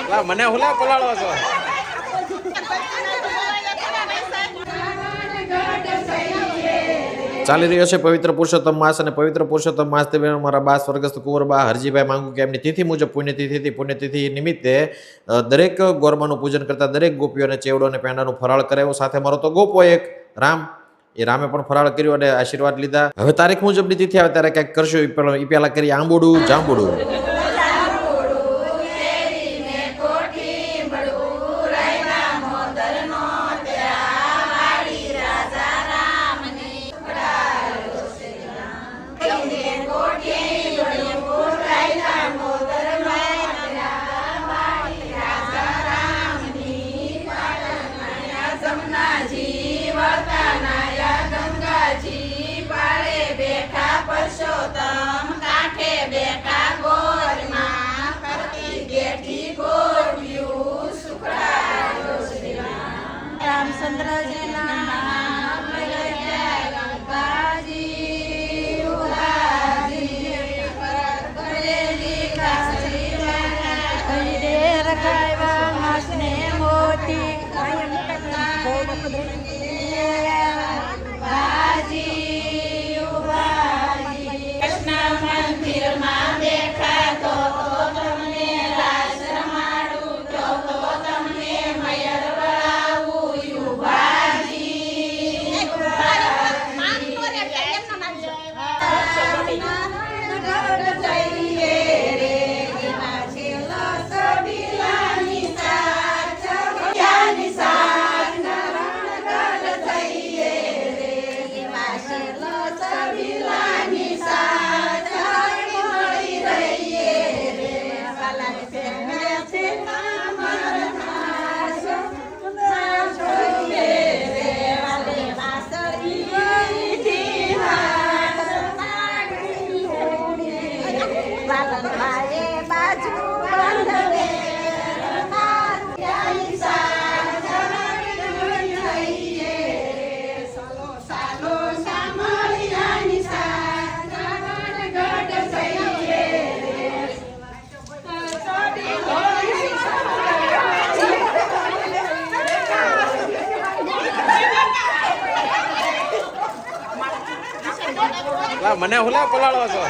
મને હુલા પલાળો છો. ચાલી રહ્યો છે પવિત્ર પુરુષોત્તમ માસ અને પવિત્ર પુરુષોત્તમ માસ દરમિયાન મારા બા સ્વર્ગસ્થ કુંવરબા હરજીભાઈ માંગુ કે એમની તિથિ મુજબ પુણ્યતિથિ નિમિત્તે દરેક ગોરમાનું પૂજન કરતા દરેક ગોપીઓને ચેવડો અને પેંડાનું ફરાળ કરાવ્યો. સાથે મારો તો ગોપો એક રામ, એ રામે પણ ફરાળ કર્યો અને આશીર્વાદ લીધા. હવે તારીખ મુજબની તિથિ આવે ત્યારે કંઈક કરશું. એ પહેલા કરી આંબોડું જાંબુડું. મને હુલા પલાળો છો.